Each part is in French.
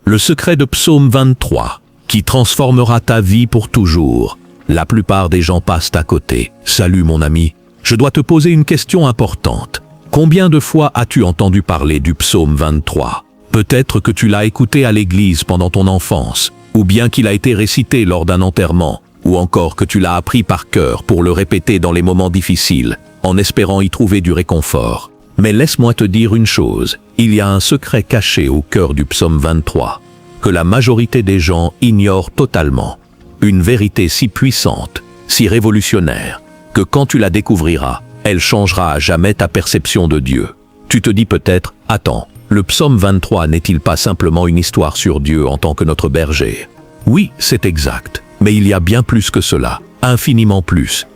Le secret de Psaume 23, qui transformera ta vie pour toujours. La plupart des gens passent à côté. Salut mon ami, je dois te poser une question importante. Combien de fois as-tu entendu parler du Psaume 23? Peut-être que tu l'as écouté à l'église pendant ton enfance, ou bien qu'il a été récité lors d'un enterrement, ou encore que tu l'as appris par cœur pour le répéter dans les moments difficiles, en espérant y trouver du réconfort. Mais laisse-moi te dire une chose, il y a un secret caché au cœur du Psaume 23, que la majorité des gens ignorent totalement. Une vérité si puissante, si révolutionnaire, que quand tu la découvriras, elle changera à jamais ta perception de Dieu. Tu te dis peut-être, attends, le Psaume 23 n'est-il pas simplement une histoire sur Dieu en tant que notre berger? Oui, c'est exact, mais il y a bien plus que cela, infiniment plus.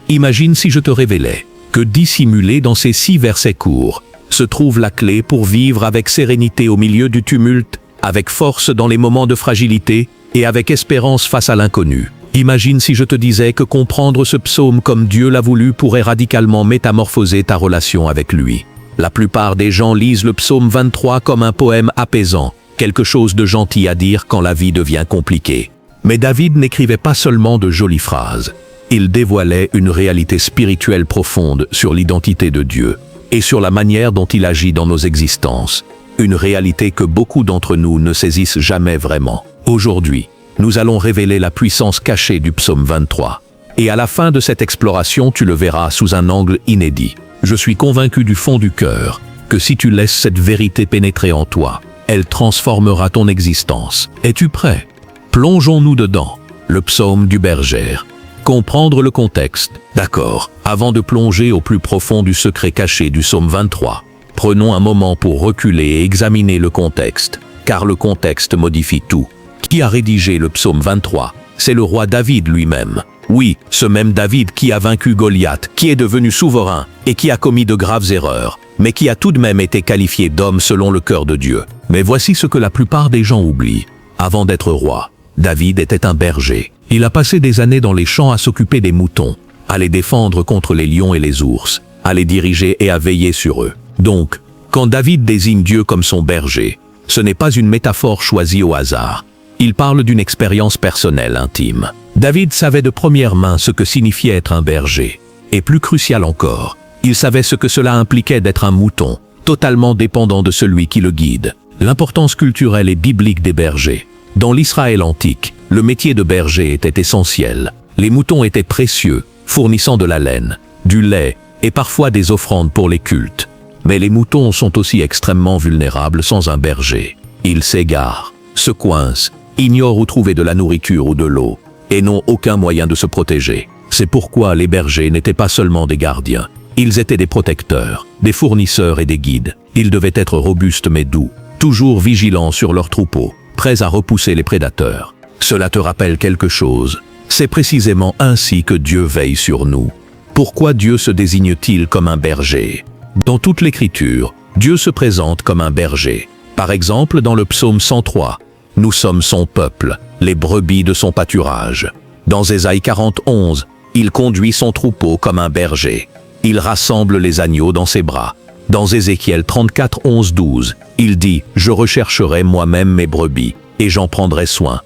Imagine si je te révélais que dissimulé dans ces 6 versets courts se trouve la clé pour vivre avec sérénité au milieu du tumulte, avec force dans les moments de fragilité et avec espérance face à l'inconnu. Imagine si je te disais que comprendre ce psaume comme Dieu l'a voulu pourrait radicalement métamorphoser ta relation avec lui. La plupart des gens lisent le psaume 23 comme un poème apaisant, quelque chose de gentil à dire quand la vie devient compliquée. Mais David n'écrivait pas seulement de jolies phrases. Il dévoilait une réalité spirituelle profonde sur l'identité de Dieu et sur la manière dont il agit dans nos existences. Une réalité que beaucoup d'entre nous ne saisissent jamais vraiment. Aujourd'hui, nous allons révéler la puissance cachée du psaume 23. Et à la fin de cette exploration, tu le verras sous un angle inédit. Je suis convaincu du fond du cœur que si tu laisses cette vérité pénétrer en toi, elle transformera ton existence. Es-tu prêt? Plongeons-nous dedans. Le psaume du berger. Comprendre le contexte. D'accord. Avant de plonger au plus profond du secret caché du psaume 23, prenons un moment pour reculer et examiner le contexte, car le contexte modifie tout. Qui a rédigé le psaume 23? C'est le roi David lui-même. Oui, ce même David qui a vaincu Goliath, qui est devenu souverain et qui a commis de graves erreurs, mais qui a tout de même été qualifié d'homme selon le cœur de Dieu. Mais voici ce que la plupart des gens oublient. Avant d'être roi, David était un berger. Il a passé des années dans les champs à s'occuper des moutons, à les défendre contre les lions et les ours, à les diriger et à veiller sur eux. Donc, quand David désigne Dieu comme son berger, ce n'est pas une métaphore choisie au hasard. Il parle d'une expérience personnelle intime. David savait de première main ce que signifiait être un berger. Et plus crucial encore, il savait ce que cela impliquait d'être un mouton, totalement dépendant de celui qui le guide. L'importance culturelle et biblique des bergers. Dans l'Israël antique, le métier de berger était essentiel. Les moutons étaient précieux, fournissant de la laine, du lait et parfois des offrandes pour les cultes. Mais les moutons sont aussi extrêmement vulnérables sans un berger. Ils s'égarent, se coincent, ignorent où trouver de la nourriture ou de l'eau, et n'ont aucun moyen de se protéger. C'est pourquoi les bergers n'étaient pas seulement des gardiens. Ils étaient des protecteurs, des fournisseurs et des guides. Ils devaient être robustes mais doux, toujours vigilants sur leurs troupeaux, prêts à repousser les prédateurs. Cela te rappelle quelque chose. C'est précisément ainsi que Dieu veille sur nous. Pourquoi Dieu se désigne-t-il comme un berger? Dans toute l'Écriture, Dieu se présente comme un berger. Par exemple, dans le psaume 103, « Nous sommes son peuple, les brebis de son pâturage ». Dans Ésaïe 40:11, il conduit son troupeau comme un berger. Il rassemble les agneaux dans ses bras. Dans Ézéchiel 34:11-12, il dit « Je rechercherai moi-même mes brebis, et j'en prendrai soin ».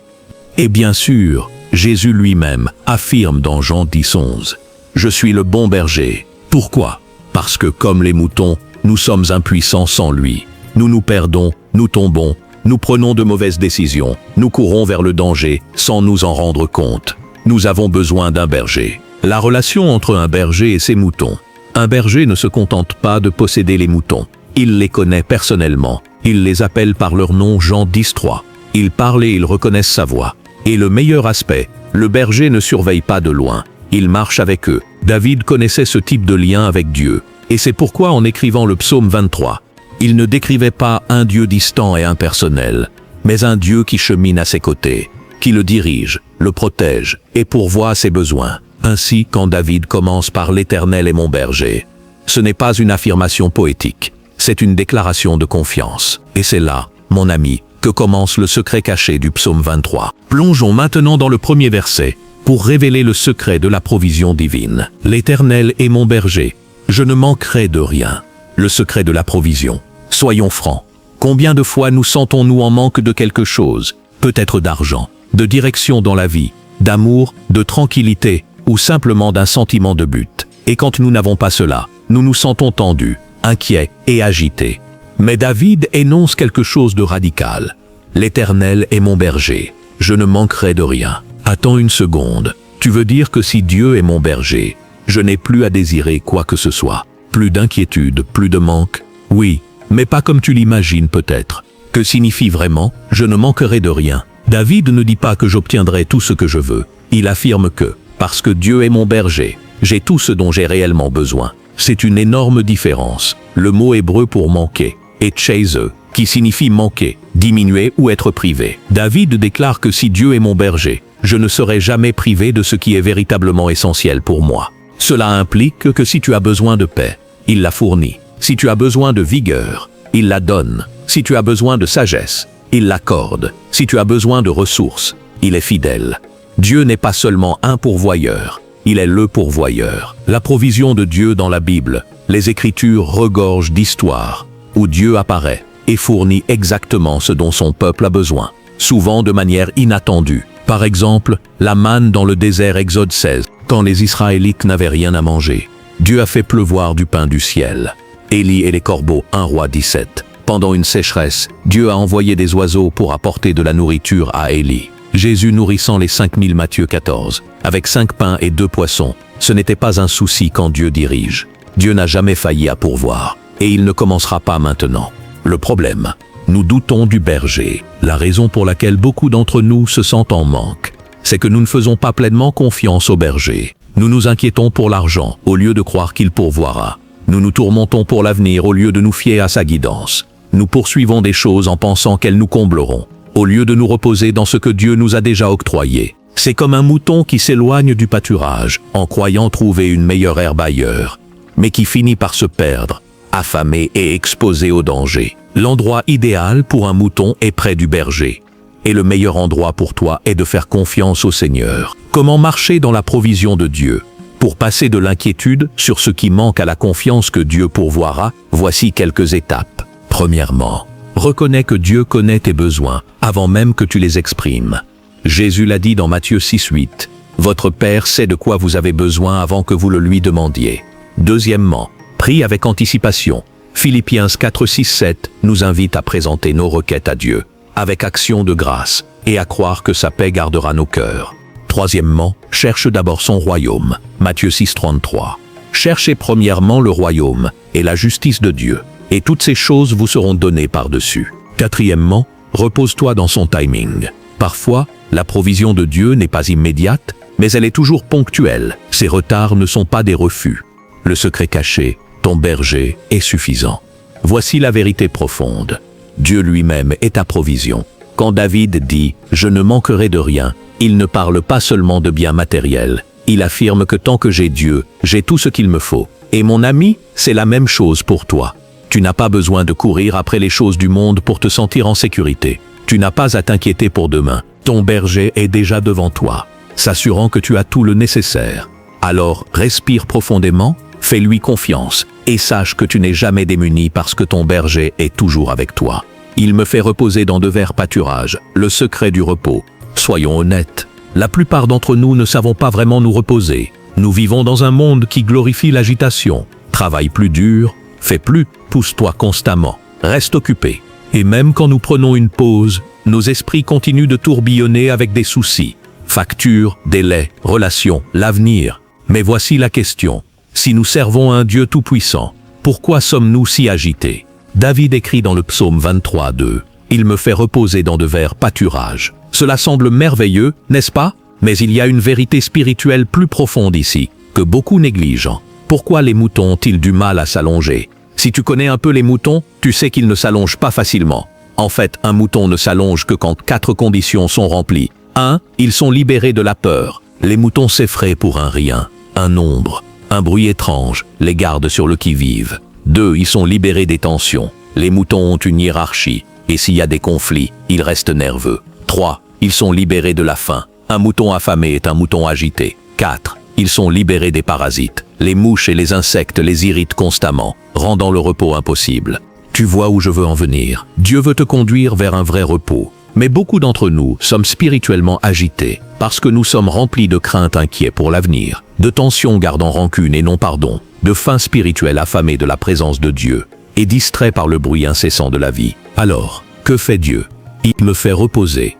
Et bien sûr, Jésus lui-même affirme dans Jean 10:11, « Je suis le bon berger ». Pourquoi? Parce que comme les moutons, nous sommes impuissants sans lui. Nous nous perdons, nous tombons, nous prenons de mauvaises décisions, nous courons vers le danger sans nous en rendre compte. Nous avons besoin d'un berger. La relation entre un berger et ses moutons. Un berger ne se contente pas de posséder les moutons. Il les connaît personnellement. Il les appelle par leur nom Jean 10:3. Il parle et ils reconnaissent sa voix. Et le meilleur aspect, le berger ne surveille pas de loin. Il marche avec eux. David connaissait ce type de lien avec Dieu. Et c'est pourquoi en écrivant le psaume 23, il ne décrivait pas un Dieu distant et impersonnel, mais un Dieu qui chemine à ses côtés, qui le dirige, le protège et pourvoit à ses besoins. Ainsi, quand David commence par « L'Éternel est mon berger », ce n'est pas une affirmation poétique, c'est une déclaration de confiance. Et c'est là, mon ami, que commence le secret caché du psaume 23. Plongeons maintenant dans le premier verset, pour révéler le secret de la provision divine. « L'Éternel est mon berger, je ne manquerai de rien ». Le secret de la provision. Soyons francs, Combien de fois nous sentons-nous en manque de quelque chose, peut-être d'argent, de direction dans la vie, d'amour, de tranquillité, ou simplement d'un sentiment de but. Et quand nous n'avons pas cela, nous nous sentons tendus, inquiets et agités. Mais David énonce quelque chose de radical. L'Éternel est mon berger, je ne manquerai de rien. Attends une seconde, tu veux dire que si Dieu est mon berger, je n'ai plus à désirer quoi que ce soit, plus d'inquiétude, plus de manque? Oui, mais pas comme tu l'imagines peut-être. Que signifie vraiment « je ne manquerai de rien » ? David ne dit pas que j'obtiendrai tout ce que je veux. Il affirme que, parce que Dieu est mon berger, j'ai tout ce dont j'ai réellement besoin. C'est une énorme différence. Le mot hébreu pour manquer est tcheise, qui signifie manquer, diminuer ou être privé. David déclare que si Dieu est mon berger, je ne serai jamais privé de ce qui est véritablement essentiel pour moi. Cela implique que si tu as besoin de paix, il la fournit. Si tu as besoin de vigueur, il la donne. Si tu as besoin de sagesse, il l'accorde. Si tu as besoin de ressources, il est fidèle. Dieu n'est pas seulement un pourvoyeur, il est le pourvoyeur. La provision de Dieu dans la Bible, les Écritures regorgent d'histoires où Dieu apparaît et fournit exactement ce dont son peuple a besoin, souvent de manière inattendue. Par exemple, la manne dans le désert Exode 16, quand les Israélites n'avaient rien à manger. Dieu a fait pleuvoir du pain du ciel. Élie et les corbeaux, 1 Roi 17. Pendant une sécheresse, Dieu a envoyé des oiseaux pour apporter de la nourriture à Élie. Jésus nourrissant les 5000, Matthieu 14, avec 5 pains et 2 poissons. Ce n'était pas un souci quand Dieu dirige. Dieu n'a jamais failli à pourvoir, et il ne commencera pas maintenant. Le problème, nous doutons du berger. La raison pour laquelle beaucoup d'entre nous se sentent en manque, c'est que nous ne faisons pas pleinement confiance au berger. Nous nous inquiétons pour l'argent, au lieu de croire qu'il pourvoira. Nous nous tourmentons pour l'avenir au lieu de nous fier à sa guidance. Nous poursuivons des choses en pensant qu'elles nous combleront, au lieu de nous reposer dans ce que Dieu nous a déjà octroyé. C'est comme un mouton qui s'éloigne du pâturage, en croyant trouver une meilleure herbe ailleurs, mais qui finit par se perdre, affamé et exposé au danger. L'endroit idéal pour un mouton est près du berger. Et le meilleur endroit pour toi est de faire confiance au Seigneur. Comment marcher dans la provision de Dieu? Pour passer de l'inquiétude sur ce qui manque à la confiance que Dieu pourvoira, voici quelques étapes. Premièrement, reconnais que Dieu connaît tes besoins avant même que tu les exprimes. Jésus l'a dit dans Matthieu 6,8. Votre Père sait de quoi vous avez besoin avant que vous le lui demandiez. Deuxièmement, prie avec anticipation. Philippiens 4, 6, 7 nous invite à présenter nos requêtes à Dieu, avec action de grâce, et à croire que sa paix gardera nos cœurs. Troisièmement, cherche d'abord son royaume. Matthieu 6, 33. Cherchez premièrement le royaume et la justice de Dieu, et toutes ces choses vous seront données par-dessus. Quatrièmement, repose-toi dans son timing. Parfois, la provision de Dieu n'est pas immédiate, mais elle est toujours ponctuelle. Ces retards ne sont pas des refus. Le secret caché, ton berger, est suffisant. Voici la vérité profonde. Dieu lui-même est ta provision. Quand David dit « Je ne manquerai de rien », il ne parle pas seulement de biens matériels. Il affirme que tant que j'ai Dieu, j'ai tout ce qu'il me faut. Et mon ami, c'est la même chose pour toi. Tu n'as pas besoin de courir après les choses du monde pour te sentir en sécurité. Tu n'as pas à t'inquiéter pour demain. Ton berger est déjà devant toi, s'assurant que tu as tout le nécessaire. Alors, respire profondément, fais-lui confiance, et sache que tu n'es jamais démuni parce que ton berger est toujours avec toi. Il me fait reposer dans de verts pâturages, le secret du repos. Soyons honnêtes, la plupart d'entre nous ne savons pas vraiment nous reposer. Nous vivons dans un monde qui glorifie l'agitation. Travaille plus dur, fais plus, pousse-toi constamment, reste occupé. Et même quand nous prenons une pause, nos esprits continuent de tourbillonner avec des soucis. Factures, délais, relations, l'avenir. Mais voici la question. Si nous servons un Dieu tout-puissant, pourquoi sommes-nous si agités? David écrit dans le psaume 23, 2. Il me fait reposer dans de verts pâturages. Cela semble merveilleux, n'est-ce pas? Mais il y a une vérité spirituelle plus profonde ici, que beaucoup négligent. Pourquoi les moutons ont-ils du mal à s'allonger? Si tu connais un peu les moutons, tu sais qu'ils ne s'allongent pas facilement. En fait, un mouton ne s'allonge que quand 4 conditions sont remplies. 1. Ils sont libérés de la peur. Les moutons s'effraient pour un rien, un nombre, un bruit étrange, les garde sur le qui-vive. 2. Ils sont libérés des tensions. Les moutons ont une hiérarchie, et s'il y a des conflits, ils restent nerveux. 3. Ils sont libérés de la faim. Un mouton affamé est un mouton agité. 4. Ils sont libérés des parasites. Les mouches et les insectes les irritent constamment, rendant le repos impossible. Tu vois où je veux en venir. Dieu veut te conduire vers un vrai repos. Mais beaucoup d'entre nous sommes spirituellement agités parce que nous sommes remplis de craintes inquiets pour l'avenir, de tensions gardant rancune et non pardon, de faim spirituelle affamée de la présence de Dieu et distraits par le bruit incessant de la vie. Alors, que fait Dieu? Il me fait reposer.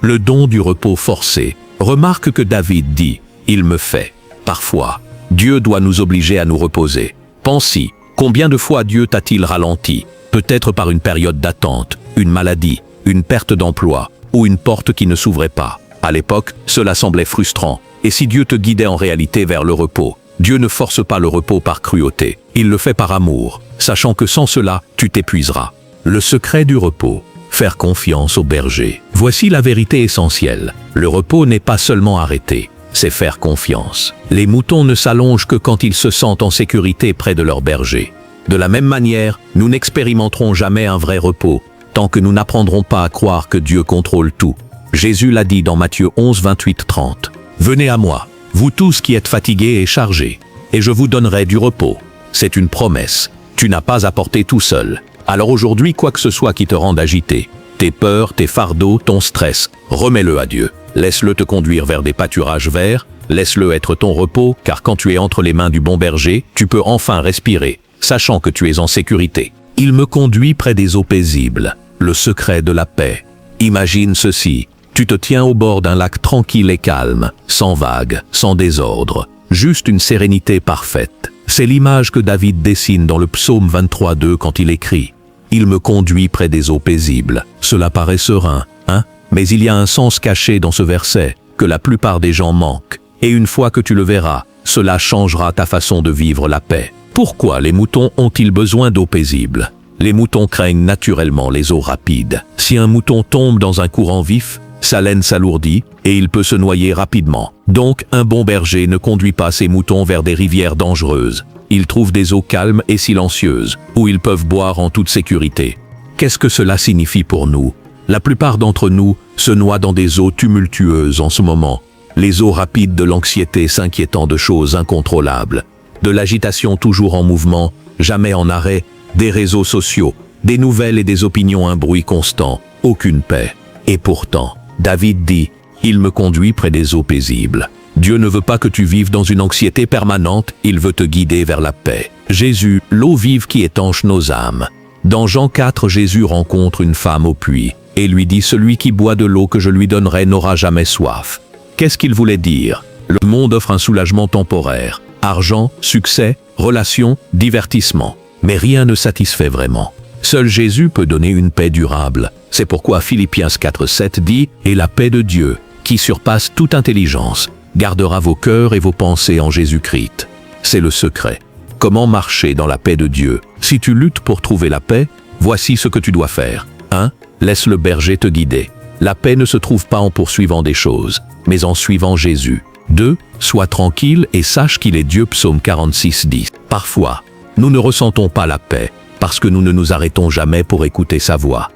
Le don du repos forcé. Remarque que David dit « Il me fait ». Parfois, Dieu doit nous obliger à nous reposer. Pense-y, combien de fois Dieu t'a-t-il ralenti? Peut-être par une période d'attente, une maladie, une perte d'emploi ou une porte qui ne s'ouvrait pas. À l'époque, cela semblait frustrant. Et si Dieu te guidait en réalité vers le repos? Dieu ne force pas le repos par cruauté. Il le fait par amour, sachant que sans cela, tu t'épuiseras. Le secret du repos. Faire confiance au berger. Voici la vérité essentielle. Le repos n'est pas seulement arrêter, c'est faire confiance. Les moutons ne s'allongent que quand ils se sentent en sécurité près de leur berger. De la même manière, nous n'expérimenterons jamais un vrai repos tant que nous n'apprendrons pas à croire que Dieu contrôle tout. Jésus l'a dit dans Matthieu 11, 28-30. « Venez à moi, vous tous qui êtes fatigués et chargés, et je vous donnerai du repos. » C'est une promesse. Tu n'as pas à porter tout seul. Alors aujourd'hui, quoi que ce soit qui te rende agité, tes peurs, tes fardeaux, ton stress, remets-le à Dieu. Laisse-le te conduire vers des pâturages verts, laisse-le être ton repos, car quand tu es entre les mains du bon berger, tu peux enfin respirer, sachant que tu es en sécurité. Il me conduit près des eaux paisibles. Le secret de la paix. Imagine ceci, tu te tiens au bord d'un lac tranquille et calme, sans vagues, sans désordre, juste une sérénité parfaite. C'est l'image que David dessine dans le psaume 23:2 quand il écrit « Il me conduit près des eaux paisibles ». Cela paraît serein, hein? Mais il y a un sens caché dans ce verset que la plupart des gens manquent. Et une fois que tu le verras, cela changera ta façon de vivre la paix. Pourquoi les moutons ont-ils besoin d'eau paisible? Les moutons craignent naturellement les eaux rapides. Si un mouton tombe dans un courant vif, sa laine s'alourdit et il peut se noyer rapidement. Donc, un bon berger ne conduit pas ses moutons vers des rivières dangereuses. Il trouve des eaux calmes et silencieuses, où ils peuvent boire en toute sécurité. Qu'est-ce que cela signifie pour nous? La plupart d'entre nous se noient dans des eaux tumultueuses en ce moment. Les eaux rapides de l'anxiété s'inquiétant de choses incontrôlables. De l'agitation toujours en mouvement, jamais en arrêt, des réseaux sociaux, des nouvelles et des opinions, un bruit constant, aucune paix. Et pourtant, David dit « Il me conduit près des eaux paisibles ». Dieu ne veut pas que tu vives dans une anxiété permanente, il veut te guider vers la paix. Jésus, l'eau vive qui étanche nos âmes. Dans Jean 4, Jésus rencontre une femme au puits et lui dit « Celui qui boit de l'eau que je lui donnerai n'aura jamais soif ». Qu'est-ce qu'il voulait dire? Le monde offre un soulagement temporaire. Argent, succès, relations, divertissement. Mais rien ne satisfait vraiment. Seul Jésus peut donner une paix durable. C'est pourquoi Philippiens 4:7 dit « Et la paix de Dieu, qui surpasse toute intelligence, gardera vos cœurs et vos pensées en Jésus-Christ. » C'est le secret. Comment marcher dans la paix de Dieu? Si tu luttes pour trouver la paix, voici ce que tu dois faire. 1. Laisse le berger te guider. La paix ne se trouve pas en poursuivant des choses, mais en suivant Jésus. 2. Sois tranquille et sache qu'il est Dieu. Psaume 46:10. Parfois, nous ne ressentons pas la paix parce que nous ne nous arrêtons jamais pour écouter sa voix.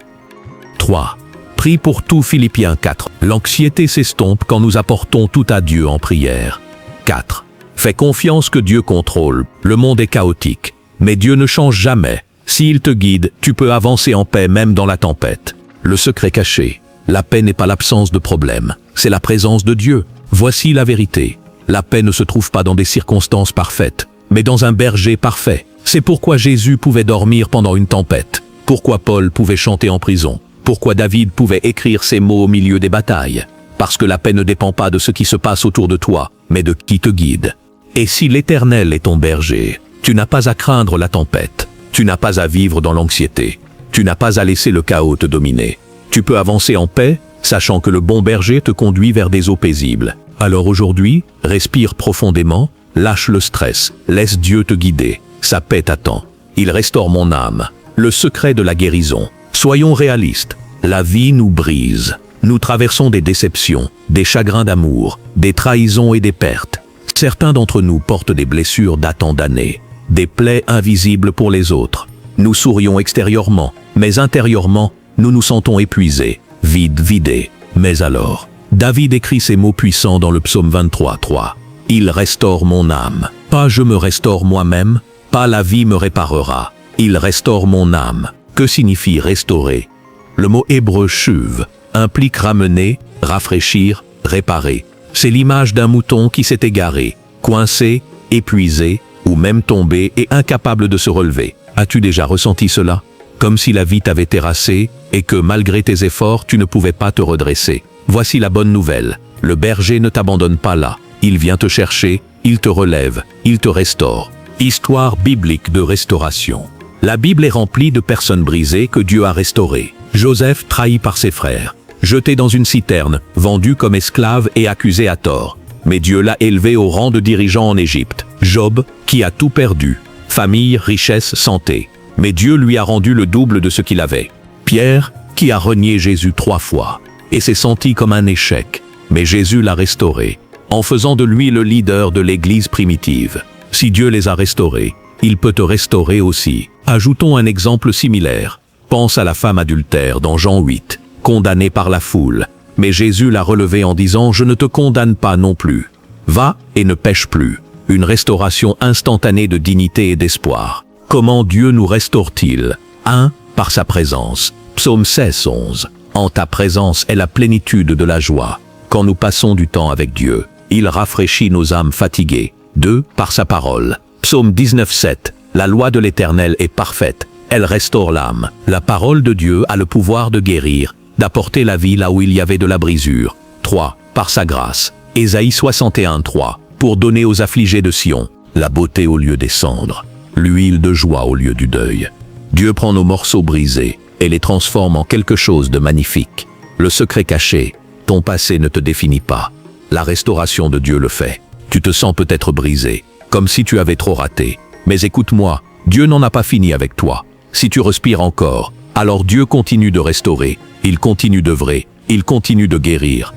3. Prie pour tout. Philippiens 4. L'anxiété s'estompe quand nous apportons tout à Dieu en prière. 4. Fais confiance que Dieu contrôle. Le monde est chaotique, mais Dieu ne change jamais. S'il te guide, tu peux avancer en paix même dans la tempête. Le secret caché. La paix n'est pas l'absence de problème, c'est la présence de Dieu. Voici la vérité. La paix ne se trouve pas dans des circonstances parfaites, mais dans un berger parfait. C'est pourquoi Jésus pouvait dormir pendant une tempête. Pourquoi Paul pouvait chanter en prison. Pourquoi David pouvait écrire ses mots au milieu des batailles. Parce que la paix ne dépend pas de ce qui se passe autour de toi, mais de qui te guide. Et si l'Éternel est ton berger, tu n'as pas à craindre la tempête. Tu n'as pas à vivre dans l'anxiété. Tu n'as pas à laisser le chaos te dominer. Tu peux avancer en paix, sachant que le bon berger te conduit vers des eaux paisibles. Alors aujourd'hui, respire profondément, lâche le stress, laisse Dieu te guider. Sa paix t'attend. Il restaure mon âme. Le secret de la guérison. Soyons réalistes. La vie nous brise. Nous traversons des déceptions, des chagrins d'amour, des trahisons et des pertes. Certains d'entre nous portent des blessures datant d'années, des plaies invisibles pour les autres. Nous sourions extérieurement, mais intérieurement, nous nous sentons épuisés, vidés. Mais alors, David écrit ces mots puissants dans le psaume 23:3. « Il restaure mon âme. Pas je me restaure moi-même, pas la vie me réparera. Il restaure mon âme. Que signifie restaurer? Le mot hébreu shuv implique ramener, rafraîchir, réparer. C'est l'image d'un mouton qui s'est égaré, coincé, épuisé, ou même tombé et incapable de se relever. As-tu déjà ressenti cela? Comme si la vie t'avait terrassé et que malgré tes efforts, tu ne pouvais pas te redresser. Voici la bonne nouvelle. Le berger ne t'abandonne pas là. Il vient te chercher, il te relève, il te restaure. Histoire biblique de restauration. La Bible est remplie de personnes brisées que Dieu a restaurées. Joseph trahi par ses frères, jeté dans une citerne, vendu comme esclave et accusé à tort. Mais Dieu l'a élevé au rang de dirigeant en Égypte. Job, qui a tout perdu, famille, richesse, santé. Mais Dieu lui a rendu le double de ce qu'il avait. Pierre, qui a renié Jésus 3 fois, et s'est senti comme un échec. Mais Jésus l'a restauré, en faisant de lui le leader de l'Église primitive. Si Dieu les a restaurés, il peut te restaurer aussi. Ajoutons un exemple similaire. Pense à la femme adultère dans Jean 8, condamnée par la foule. Mais Jésus l'a relevée en disant « Je ne te condamne pas non plus. Va et ne pêche plus. » Une restauration instantanée de dignité et d'espoir. Comment Dieu nous restaure-t-il? 1. Par sa présence. Psaume 16, 11. En ta présence est la plénitude de la joie. Quand nous passons du temps avec Dieu, il rafraîchit nos âmes fatiguées. 2. Par sa parole. Psaume 19, 7. La loi de l'Éternel est parfaite. Elle restaure l'âme. La parole de Dieu a le pouvoir de guérir, d'apporter la vie là où il y avait de la brisure. 3. Par sa grâce. Ésaïe 61, 3. Pour donner aux affligés de Sion la beauté au lieu des cendres, l'huile de joie au lieu du deuil. Dieu prend nos morceaux brisés et les transforme en quelque chose de magnifique. Le secret caché, ton passé ne te définit pas. La restauration de Dieu le fait. Tu te sens peut-être brisé, comme si tu avais trop raté. Mais écoute-moi, Dieu n'en a pas fini avec toi. Si tu respires encore, alors Dieu continue de restaurer, il continue d'œuvrer, il continue de guérir.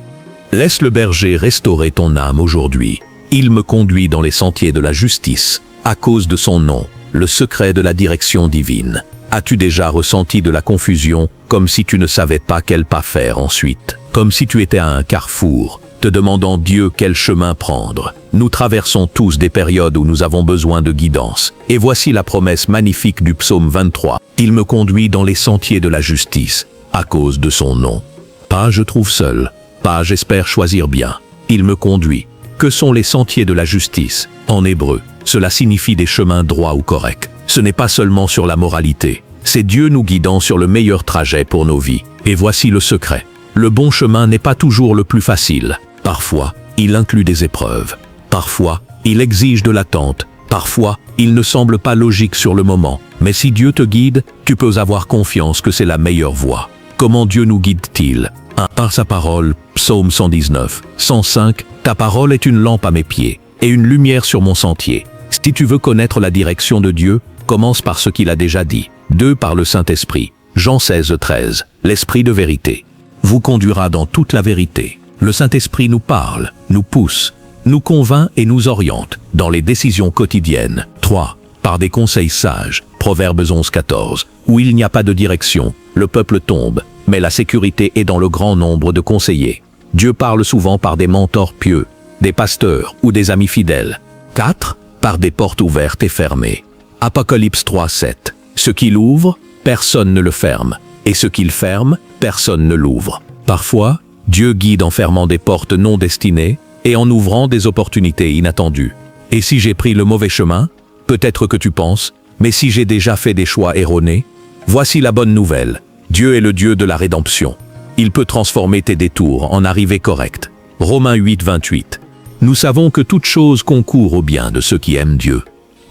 Laisse le berger restaurer ton âme aujourd'hui. Il me conduit dans les sentiers de la justice, à cause de son nom, le secret de la direction divine. As-tu déjà ressenti de la confusion, comme si tu ne savais pas quel pas faire ensuite? Comme si tu étais à un carrefour, te demandant Dieu quel chemin prendre? Nous traversons tous des périodes où nous avons besoin de guidance. Et voici la promesse magnifique du psaume 23. Il me conduit dans les sentiers de la justice, à cause de son nom. Pas je trouve seul, pas j'espère choisir bien. Il me conduit. Que sont les sentiers de la justice? En hébreu, cela signifie des chemins droits ou corrects. Ce n'est pas seulement sur la moralité, c'est Dieu nous guidant sur le meilleur trajet pour nos vies. Et voici le secret. Le bon chemin n'est pas toujours le plus facile. Parfois, il inclut des épreuves. Parfois, il exige de l'attente. Parfois, il ne semble pas logique sur le moment. Mais si Dieu te guide, tu peux avoir confiance que c'est la meilleure voie. Comment Dieu nous guide-t-il? 1. Par sa parole, psaume 119, 105, ta parole est une lampe à mes pieds et une lumière sur mon sentier. Si tu veux connaître la direction de Dieu, commence par ce qu'il a déjà dit. 2. Par le Saint-Esprit, Jean 16, 13, l'Esprit de vérité vous conduira dans toute la vérité. Le Saint-Esprit nous parle, nous pousse, nous convainc et nous oriente dans les décisions quotidiennes. 3. Par des conseils sages, Proverbes 11, 14, où il n'y a pas de direction, le peuple tombe, mais la sécurité est dans le grand nombre de conseillers. Dieu parle souvent par des mentors pieux, des pasteurs ou des amis fidèles. 4. Par des portes ouvertes et fermées. Apocalypse 3, 7. Ce qu'il ouvre, personne ne le ferme, et ce qu'il ferme, personne ne l'ouvre. Parfois, Dieu guide en fermant des portes non destinées et en ouvrant des opportunités inattendues. Et si j'ai pris le mauvais chemin? Peut-être que tu penses, mais si j'ai déjà fait des choix erronés? Voici la bonne nouvelle. Dieu est le Dieu de la rédemption. Il peut transformer tes détours en arrivées correctes. Romains 8, 28. Nous savons que toute chose concourt au bien de ceux qui aiment Dieu.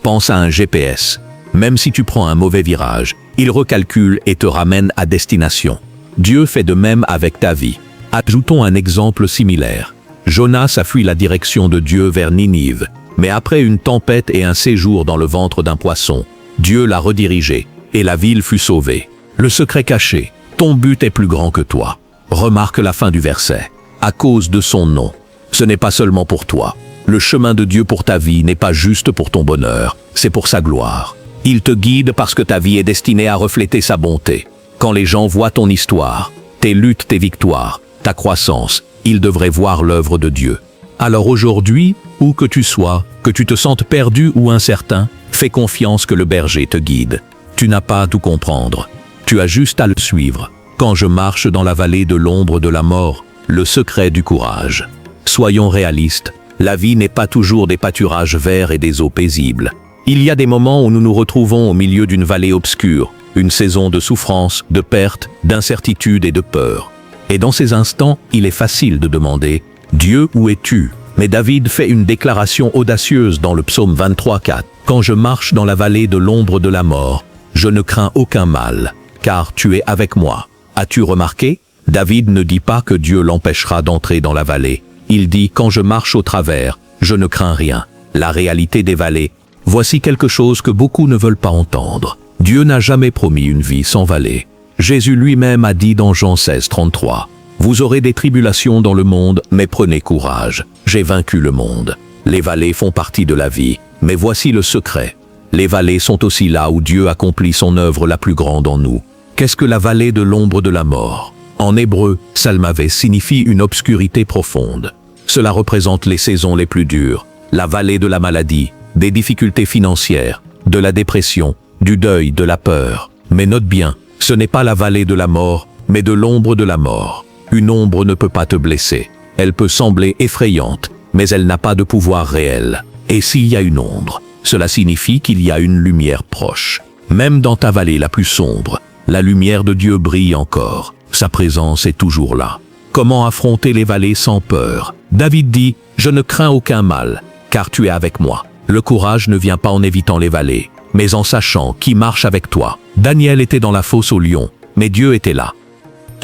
Pense à un GPS. Même si tu prends un mauvais virage, il recalcule et te ramène à destination. Dieu fait de même avec ta vie. Ajoutons un exemple similaire. Jonas a fui la direction de Dieu vers Ninive, mais après une tempête et un séjour dans le ventre d'un poisson, Dieu l'a redirigé, et la ville fut sauvée. Le secret caché, ton but est plus grand que toi. Remarque la fin du verset. À cause de son nom. Ce n'est pas seulement pour toi. Le chemin de Dieu pour ta vie n'est pas juste pour ton bonheur, c'est pour sa gloire. Il te guide parce que ta vie est destinée à refléter sa bonté. Quand les gens voient ton histoire, tes luttes, tes victoires, ta croissance, ils devraient voir l'œuvre de Dieu. Alors aujourd'hui, où que tu sois, que tu te sentes perdu ou incertain, fais confiance que le berger te guide. Tu n'as pas à tout comprendre. Tu as juste à le suivre. Quand je marche dans la vallée de l'ombre de la mort, le secret du courage. Soyons réalistes, la vie n'est pas toujours des pâturages verts et des eaux paisibles. Il y a des moments où nous nous retrouvons au milieu d'une vallée obscure, une saison de souffrance, de perte, d'incertitude et de peur. Et dans ces instants, il est facile de demander « Dieu, où es-tu » Mais David fait une déclaration audacieuse dans le psaume 23:4. « Quand je marche dans la vallée de l'ombre de la mort, je ne crains aucun mal, car tu es avec moi. » As-tu remarqué? David ne dit pas que Dieu l'empêchera d'entrer dans la vallée. Il dit « Quand je marche au travers, je ne crains rien. » La réalité des vallées. Voici quelque chose que beaucoup ne veulent pas entendre. Dieu n'a jamais promis une vie sans vallée. Jésus lui-même a dit dans Jean 16:33, « Vous aurez des tribulations dans le monde, mais prenez courage. J'ai vaincu le monde. » Les vallées font partie de la vie, mais voici le secret. Les vallées sont aussi là où Dieu accomplit son œuvre la plus grande en nous. Qu'est-ce que la vallée de l'ombre de la mort? En hébreu, Salmavé signifie une obscurité profonde. Cela représente les saisons les plus dures, la vallée de la maladie, des difficultés financières, de la dépression, du deuil, de la peur. Mais note bien, ce n'est pas la vallée de la mort, mais de l'ombre de la mort. Une ombre ne peut pas te blesser. Elle peut sembler effrayante, mais elle n'a pas de pouvoir réel. Et s'il y a une ombre, cela signifie qu'il y a une lumière proche. Même dans ta vallée la plus sombre, la lumière de Dieu brille encore. Sa présence est toujours là. Comment affronter les vallées sans peur? David dit « Je ne crains aucun mal, car tu es avec moi. » Le courage ne vient pas en évitant les vallées, mais en sachant qui marche avec toi. Daniel était dans la fosse au lion, mais Dieu était là.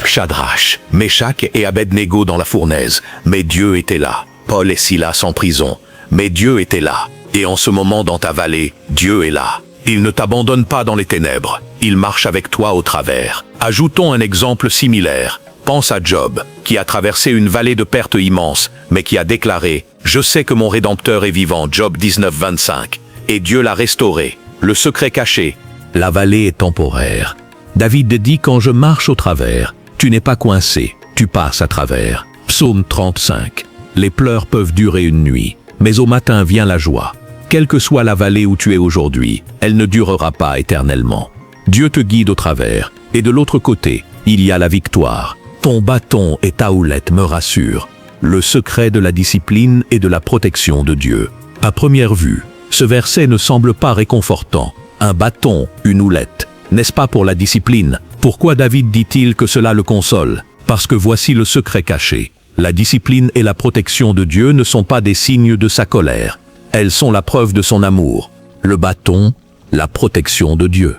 Shadrach, Meshach et Abednego dans la fournaise, mais Dieu était là. Paul et Silas en prison, mais Dieu était là. Et en ce moment dans ta vallée, Dieu est là. Il ne t'abandonne pas dans les ténèbres, il marche avec toi au travers. Ajoutons un exemple similaire. Pense à Job, qui a traversé une vallée de pertes immense, mais qui a déclaré « Je sais que mon Rédempteur est vivant » Job 19:25. Et Dieu l'a restauré. Le secret caché. La vallée est temporaire. David dit « Quand je marche au travers, tu n'es pas coincé, tu passes à travers » Psaume 35. Les pleurs peuvent durer une nuit, mais au matin vient la joie. Quelle que soit la vallée où tu es aujourd'hui, elle ne durera pas éternellement. Dieu te guide au travers, et de l'autre côté, il y a la victoire. Ton bâton et ta houlette me rassurent. Le secret de la discipline et de la protection de Dieu. À première vue, ce verset ne semble pas réconfortant. Un bâton, une houlette. N'est-ce pas pour la discipline? Pourquoi David dit-il que cela le console? Parce que voici le secret caché. La discipline et la protection de Dieu ne sont pas des signes de sa colère. Elles sont la preuve de son amour. Le bâton, la protection de Dieu.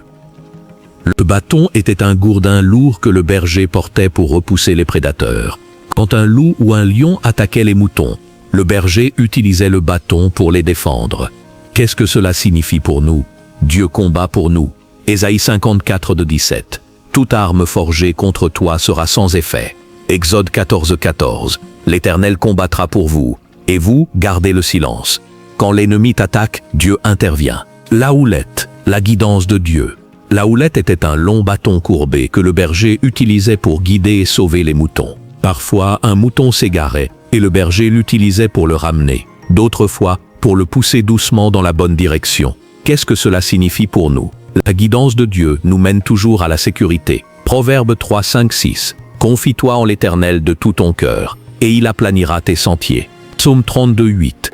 Le bâton était un gourdin lourd que le berger portait pour repousser les prédateurs. Quand un loup ou un lion attaquait les moutons, le berger utilisait le bâton pour les défendre. Qu'est-ce que cela signifie pour nous? Dieu combat pour nous. Ésaïe 54:17. Toute arme forgée contre toi sera sans effet. Exode 14:14. L'Éternel combattra pour vous, et vous, gardez le silence. Quand l'ennemi t'attaque, Dieu intervient. La houlette, la guidance de Dieu. La houlette était un long bâton courbé que le berger utilisait pour guider et sauver les moutons. Parfois, un mouton s'égarait, et le berger l'utilisait pour le ramener. D'autres fois, pour le pousser doucement dans la bonne direction. Qu'est-ce que cela signifie pour nous? La guidance de Dieu nous mène toujours à la sécurité. Proverbe 3:5-6. Confie-toi en l'Éternel de tout ton cœur, et il aplanira tes sentiers. Psaume 32:8.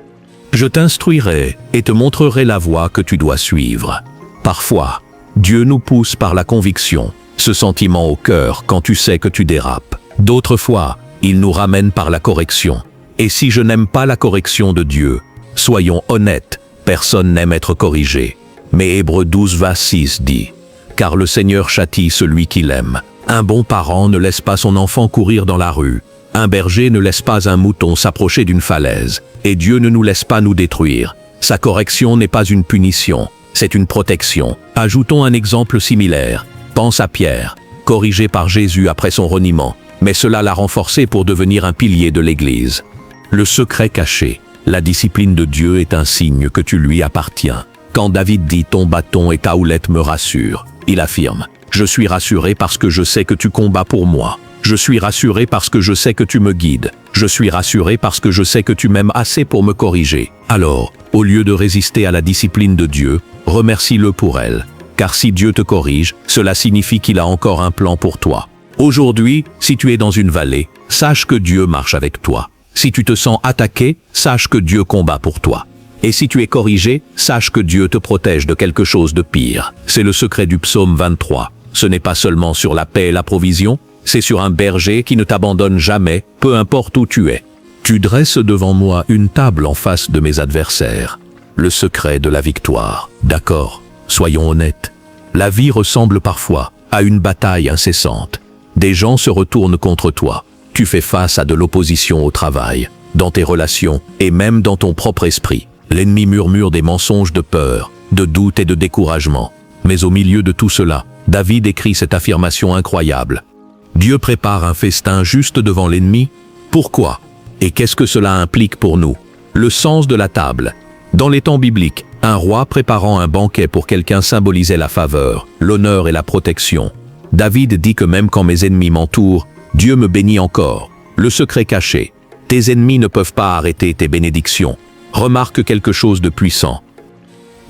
Je t'instruirai et te montrerai la voie que tu dois suivre. Parfois, Dieu nous pousse par la conviction, ce sentiment au cœur quand tu sais que tu dérapes. D'autres fois, il nous ramène par la correction. Et si je n'aime pas la correction de Dieu, soyons honnêtes, personne n'aime être corrigé. Mais Hébreux 12:6 dit « Car le Seigneur châtie celui qu'il aime. Un bon parent ne laisse pas son enfant courir dans la rue. Un berger ne laisse pas un mouton s'approcher d'une falaise. Et Dieu ne nous laisse pas nous détruire. Sa correction n'est pas une punition, c'est une protection. » Ajoutons un exemple similaire. Pense à Pierre, corrigé par Jésus après son reniement, mais cela l'a renforcé pour devenir un pilier de l'Église. Le secret caché. La discipline de Dieu est un signe que tu lui appartiens. Quand David dit « Ton bâton et ta houlette me rassurent », il affirme « Je suis rassuré parce que je sais que tu combats pour moi. Je suis rassuré parce que je sais que tu me guides. Je suis rassuré parce que je sais que tu m'aimes assez pour me corriger. » Alors, au lieu de résister à la discipline de Dieu, remercie-le pour elle. car si Dieu te corrige, cela signifie qu'il a encore un plan pour toi. Aujourd'hui, si tu es dans une vallée, sache que Dieu marche avec toi. Si tu te sens attaqué, sache que Dieu combat pour toi. Et si tu es corrigé, sache que Dieu te protège de quelque chose de pire. C'est le secret du psaume 23. Ce n'est pas seulement sur la paix et la provision, c'est sur un berger qui ne t'abandonne jamais, peu importe où tu es. Tu dresses devant moi une table en face de mes adversaires. Le secret de la victoire. D'accord, soyons honnêtes. La vie ressemble parfois à une bataille incessante. Des gens se retournent contre toi. Tu fais face à de l'opposition au travail, dans tes relations et même dans ton propre esprit. L'ennemi murmure des mensonges de peur, de doute et de découragement. Mais au milieu de tout cela, David écrit cette affirmation incroyable. Dieu prépare un festin juste devant l'ennemi. Pourquoi? Et qu'est-ce que cela implique pour nous? Le sens de la table. Dans les temps bibliques, un roi préparant un banquet pour quelqu'un symbolisait la faveur, l'honneur et la protection. David dit que même quand mes ennemis m'entourent, Dieu me bénit encore. Le secret caché. Tes ennemis ne peuvent pas arrêter tes bénédictions. Remarque quelque chose de puissant.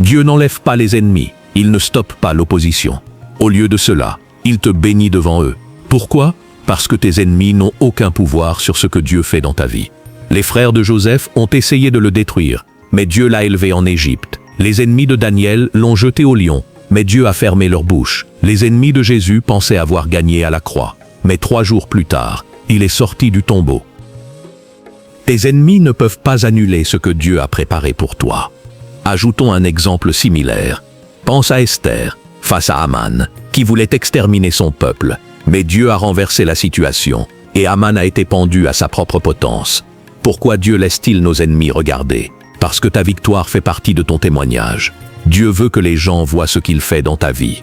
Dieu n'enlève pas les ennemis, il ne stoppe pas l'opposition. Au lieu de cela, il te bénit devant eux. Pourquoi? Parce que tes ennemis n'ont aucun pouvoir sur ce que Dieu fait dans ta vie. Les frères de Joseph ont essayé de le détruire, mais Dieu l'a élevé en Égypte. Les ennemis de Daniel l'ont jeté au lion, mais Dieu a fermé leur bouche. Les ennemis de Jésus pensaient avoir gagné à la croix, mais 3 jours plus tard, il est sorti du tombeau. Tes ennemis ne peuvent pas annuler ce que Dieu a préparé pour toi. Ajoutons un exemple similaire. Pense à Esther, face à Aman, qui voulait exterminer son peuple. Mais Dieu a renversé la situation, et Aman a été pendu à sa propre potence. Pourquoi Dieu laisse-t-il nos ennemis regarder? Parce que ta victoire fait partie de ton témoignage. Dieu veut que les gens voient ce qu'il fait dans ta vie.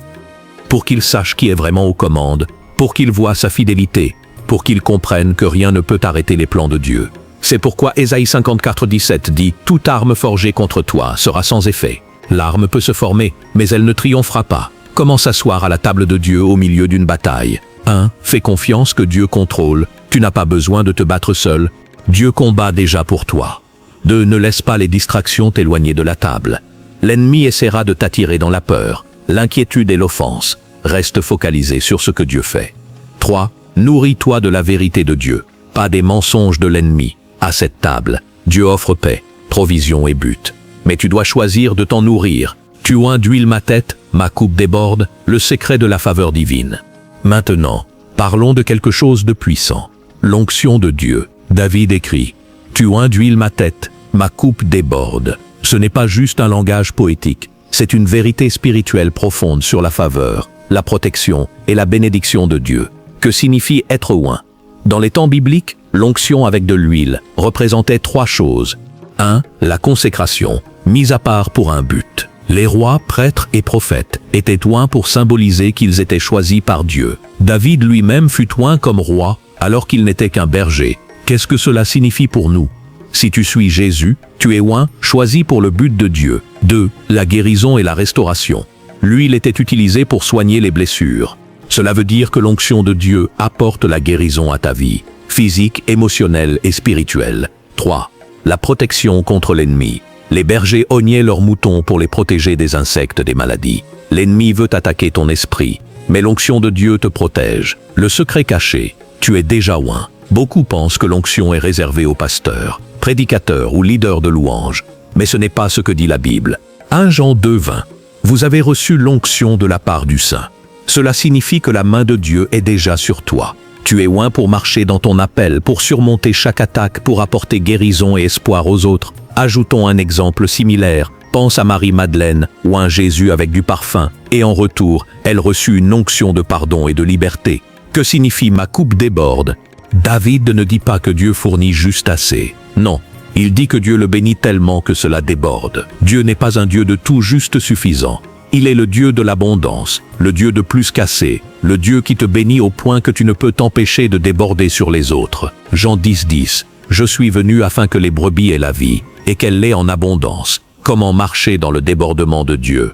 Pour qu'ils sachent qui est vraiment aux commandes, pour qu'ils voient sa fidélité, pour qu'ils comprennent que rien ne peut arrêter les plans de Dieu. C'est pourquoi Ésaïe 54:17 dit « Toute arme forgée contre toi sera sans effet. L'arme peut se former, mais elle ne triomphera pas. Comment s'asseoir à la table de Dieu au milieu d'une bataille? 1. Fais confiance que Dieu contrôle. Tu n'as pas besoin de te battre seul. Dieu combat déjà pour toi. 2. Ne laisse pas les distractions t'éloigner de la table. L'ennemi essaiera de t'attirer dans la peur, l'inquiétude et l'offense. Reste focalisé sur ce que Dieu fait. 3. Nourris-toi de la vérité de Dieu, pas des mensonges de l'ennemi. À cette table, Dieu offre paix, provision et but. Mais tu dois choisir de t'en nourrir. Tu oins d'huile ma tête, ma coupe déborde, le secret de la faveur divine. Maintenant, parlons de quelque chose de puissant. L'onction de Dieu. David écrit « Tu oins d'huile ma tête, ma coupe déborde ». Ce n'est pas juste un langage poétique, c'est une vérité spirituelle profonde sur la faveur, la protection et la bénédiction de Dieu. Que signifie être oint? Dans les temps bibliques, l'onction avec de l'huile représentait 3 choses. 1. La consécration, mise à part pour un but. Les rois, prêtres et prophètes étaient oints pour symboliser qu'ils étaient choisis par Dieu. David lui-même fut oint comme roi alors qu'il n'était qu'un berger. Qu'est-ce que cela signifie pour nous? Si tu suis Jésus, tu es oint, choisi pour le but de Dieu. 2. La guérison et la restauration. L'huile était utilisée pour soigner les blessures. Cela veut dire que l'onction de Dieu apporte la guérison à ta vie, physique, émotionnelle et spirituelle. 3. La protection contre l'ennemi. Les bergers ognaient leurs moutons pour les protéger des insectes, des maladies. L'ennemi veut attaquer ton esprit, mais l'onction de Dieu te protège. Le secret caché, tu es déjà oint. Beaucoup pensent que l'onction est réservée aux pasteurs, prédicateurs ou leaders de louanges, mais ce n'est pas ce que dit la Bible. 1 Jean 2:20. Vous avez reçu l'onction de la part du Saint. Cela signifie que la main de Dieu est déjà sur toi. Tu es oint pour marcher dans ton appel, pour surmonter chaque attaque, pour apporter guérison et espoir aux autres. Ajoutons un exemple similaire. Pense à Marie-Madeleine, oint Jésus avec du parfum, et en retour, elle reçut une onction de pardon et de liberté. Que signifie ma coupe déborde? David ne dit pas que Dieu fournit juste assez. Non, il dit que Dieu le bénit tellement que cela déborde. Dieu n'est pas un Dieu de tout juste suffisant. Il est le Dieu de l'abondance, le Dieu de plus qu'assez, le Dieu qui te bénit au point que tu ne peux t'empêcher de déborder sur les autres. Jean 10:10. Je suis venu afin que les brebis aient la vie, et qu'elle l'ait en abondance. Comment marcher dans le débordement de Dieu?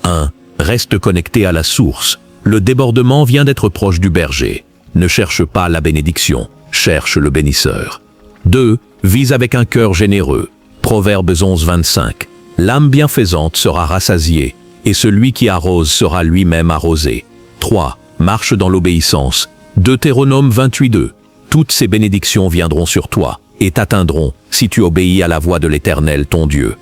1. Reste connecté à la source. Le débordement vient d'être proche du berger. Ne cherche pas la bénédiction, cherche le bénisseur. 2. Vise avec un cœur généreux. Proverbes 11:25. L'âme bienfaisante sera rassasiée, et celui qui arrose sera lui-même arrosé. 3. Marche dans l'obéissance. Deutéronome 28:2. Toutes ces bénédictions viendront sur toi et t'atteindront si tu obéis à la voix de l'Éternel ton Dieu.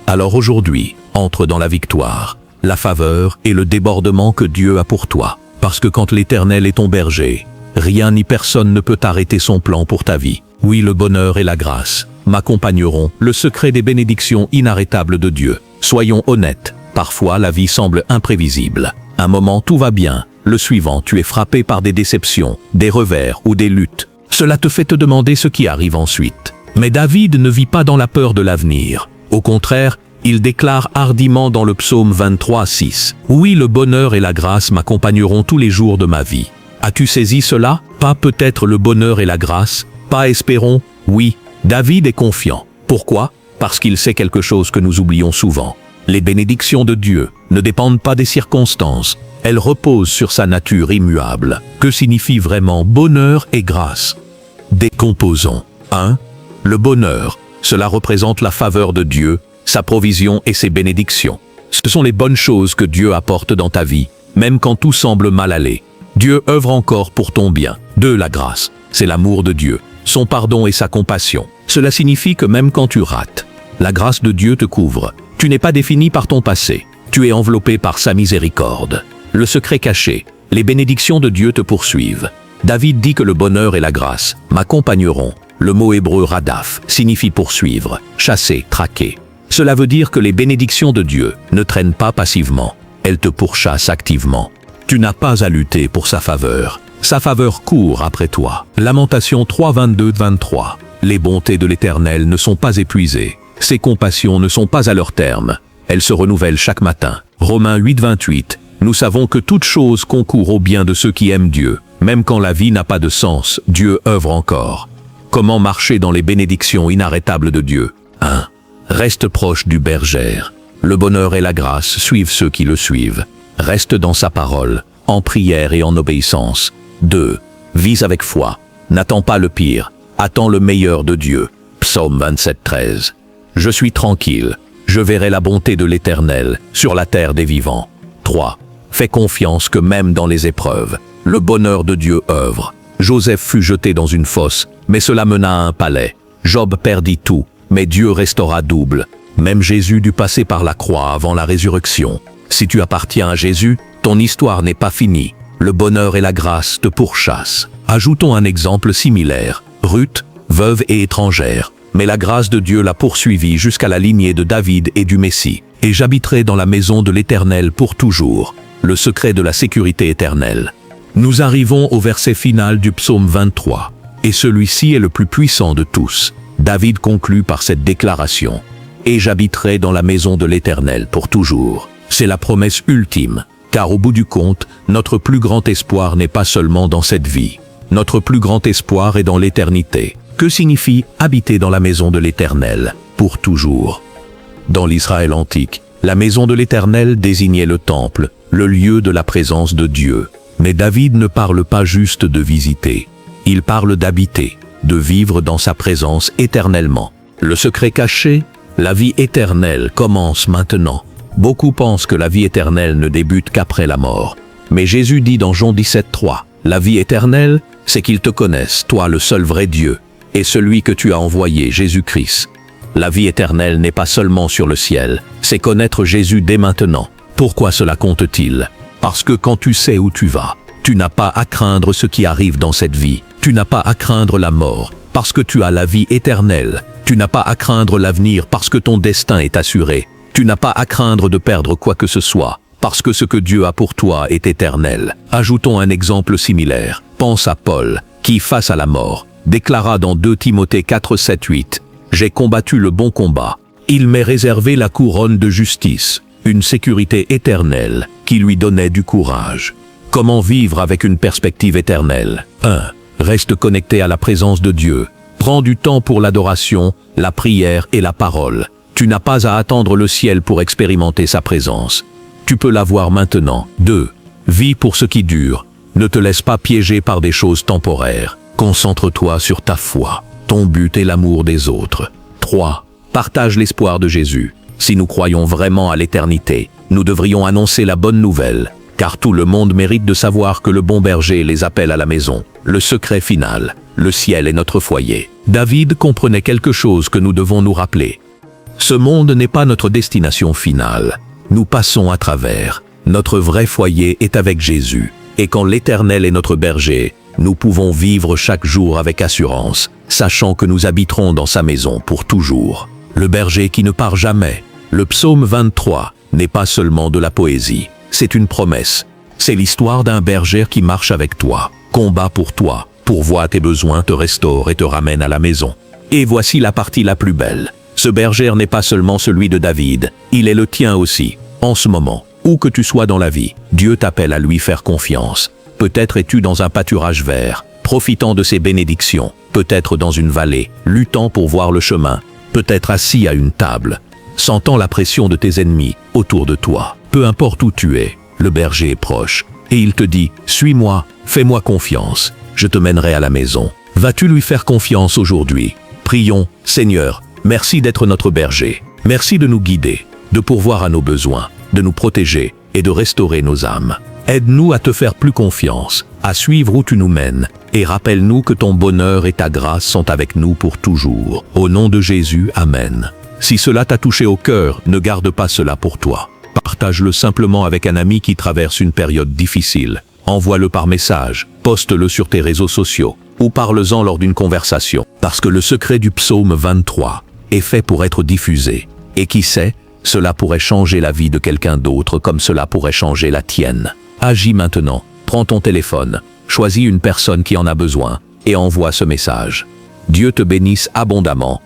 Alors aujourd'hui, entre dans la victoire, la faveur et le débordement que Dieu a pour toi. Parce que quand l'Éternel est ton berger, rien ni personne ne peut arrêter son plan pour ta vie. Oui, le bonheur et la grâce m'accompagneront, le secret des bénédictions inarrêtables de Dieu. Soyons honnêtes, parfois la vie semble imprévisible. Un moment tout va bien, le suivant tu es frappé par des déceptions, des revers ou des luttes. Cela te fait te demander ce qui arrive ensuite. Mais David ne vit pas dans la peur de l'avenir. Au contraire, il déclare hardiment dans le psaume 23:6 « Oui, le bonheur et la grâce m'accompagneront tous les jours de ma vie. » As-tu saisi cela? Pas peut-être le bonheur et la grâce, pas espérons, oui, David est confiant. Pourquoi? Parce qu'il sait quelque chose que nous oublions souvent. Les bénédictions de Dieu ne dépendent pas des circonstances, elles reposent sur sa nature immuable. Que signifie vraiment bonheur et grâce? Décomposons. 1. Le bonheur, cela représente la faveur de Dieu, sa provision et ses bénédictions. Ce sont les bonnes choses que Dieu apporte dans ta vie, même quand tout semble mal aller. Dieu œuvre encore pour ton bien. 2. La grâce, c'est l'amour de Dieu, son pardon et sa compassion. Cela signifie que même quand tu rates, la grâce de Dieu te couvre. Tu n'es pas défini par ton passé, tu es enveloppé par sa miséricorde. Le secret caché, les bénédictions de Dieu te poursuivent. David dit que le bonheur et la grâce m'accompagneront. Le mot hébreu radaf signifie poursuivre, chasser, traquer. Cela veut dire que les bénédictions de Dieu ne traînent pas passivement, elles te pourchassent activement. Tu n'as pas à lutter pour sa faveur court après toi. Lamentation 3:22-23. Les bontés de l'Éternel ne sont pas épuisées, ses compassions ne sont pas à leur terme, elles se renouvellent chaque matin. Romains 8:28. Nous savons que toute chose concourt au bien de ceux qui aiment Dieu. Même quand la vie n'a pas de sens, Dieu œuvre encore. Comment marcher dans les bénédictions inarrêtables de Dieu? 1. Reste proche du berger. Le bonheur et la grâce suivent ceux qui le suivent. Reste dans sa parole, en prière et en obéissance. 2. Vis avec foi. N'attends pas le pire, attends le meilleur de Dieu. Psaume 27:13. Je suis tranquille, je verrai la bonté de l'Éternel sur la terre des vivants. 3. Fais confiance que même dans les épreuves, le bonheur de Dieu œuvre. Joseph fut jeté dans une fosse, mais cela mena à un palais. Job perdit tout, mais Dieu restaura double. Même Jésus dut passer par la croix avant la résurrection. Si tu appartiens à Jésus, ton histoire n'est pas finie. Le bonheur et la grâce te pourchassent. Ajoutons un exemple similaire. Ruth, veuve et étrangère. Mais la grâce de Dieu l'a poursuivie jusqu'à la lignée de David et du Messie. Et j'habiterai dans la maison de l'Éternel pour toujours. Le secret de la sécurité éternelle. Nous arrivons au verset final du psaume 23. Et celui-ci est le plus puissant de tous. David conclut par cette déclaration. Et j'habiterai dans la maison de l'Éternel pour toujours. C'est la promesse ultime. Car au bout du compte, notre plus grand espoir n'est pas seulement dans cette vie. Notre plus grand espoir est dans l'éternité. Que signifie habiter dans la maison de l'Éternel pour toujours? Dans l'Israël antique, la maison de l'Éternel désignait le temple, le lieu de la présence de Dieu. Mais David ne parle pas juste de visiter. Il parle d'habiter, de vivre dans sa présence éternellement. Le secret caché, la vie éternelle commence maintenant. Beaucoup pensent que la vie éternelle ne débute qu'après la mort. Mais Jésus dit dans Jean 17:3, la vie éternelle, c'est qu'ils te connaissent, toi le seul vrai Dieu, et celui que tu as envoyé, Jésus-Christ. La vie éternelle n'est pas seulement sur le ciel, c'est connaître Jésus dès maintenant. Pourquoi cela compte-t-il? Parce que quand tu sais où tu vas, tu n'as pas à craindre ce qui arrive dans cette vie. Tu n'as pas à craindre la mort, parce que tu as la vie éternelle. Tu n'as pas à craindre l'avenir parce que ton destin est assuré. Tu n'as pas à craindre de perdre quoi que ce soit, parce que ce que Dieu a pour toi est éternel. Ajoutons un exemple similaire. Pense à Paul, qui, face à la mort, déclara dans 2 Timothée 4:7-8, « J'ai combattu le bon combat. Il m'est réservé la couronne de justice, une sécurité éternelle qui lui donnait du courage. » Comment vivre avec une perspective éternelle? 1. Reste connecté à la présence de Dieu. Prends du temps pour l'adoration, la prière et la parole. Tu n'as pas à attendre le ciel pour expérimenter sa présence. Tu peux l'avoir maintenant. 2. Vis pour ce qui dure. Ne te laisse pas piéger par des choses temporaires. Concentre-toi sur ta foi. Ton but est l'amour des autres. 3. Partage l'espoir de Jésus. Si nous croyons vraiment à l'éternité, nous devrions annoncer la bonne nouvelle, car tout le monde mérite de savoir que le bon berger les appelle à la maison. Le secret final, le ciel est notre foyer. David comprenait quelque chose que nous devons nous rappeler. Ce monde n'est pas notre destination finale. Nous passons à travers. Notre vrai foyer est avec Jésus. Et quand l'Éternel est notre berger, nous pouvons vivre chaque jour avec assurance, sachant que nous habiterons dans sa maison pour toujours. Le berger qui ne part jamais. Le psaume 23 n'est pas seulement de la poésie, c'est une promesse. C'est l'histoire d'un berger qui marche avec toi, combat pour toi, pourvoit tes besoins, te restaure et te ramène à la maison. Et voici la partie la plus belle. Ce berger n'est pas seulement celui de David, il est le tien aussi. En ce moment, où que tu sois dans la vie, Dieu t'appelle à lui faire confiance. Peut-être es-tu dans un pâturage vert, profitant de ses bénédictions, peut-être dans une vallée, luttant pour voir le chemin, peut-être assis à une table, sentant la pression de tes ennemis autour de toi. Peu importe où tu es, le berger est proche, et il te dit « Suis-moi, fais-moi confiance, je te mènerai à la maison ». Vas-tu lui faire confiance aujourd'hui? Prions, Seigneur, merci d'être notre berger. Merci de nous guider, de pourvoir à nos besoins, de nous protéger et de restaurer nos âmes. Aide-nous à te faire plus confiance, à suivre où tu nous mènes, et rappelle-nous que ton bonheur et ta grâce sont avec nous pour toujours. Au nom de Jésus, Amen. Si cela t'a touché au cœur, ne garde pas cela pour toi. Partage-le simplement avec un ami qui traverse une période difficile. Envoie-le par message, poste-le sur tes réseaux sociaux, ou parle-en lors d'une conversation. Parce que le secret du psaume 23 est fait pour être diffusé. Et qui sait, cela pourrait changer la vie de quelqu'un d'autre comme cela pourrait changer la tienne. Agis maintenant, prends ton téléphone, choisis une personne qui en a besoin et envoie ce message. Dieu te bénisse abondamment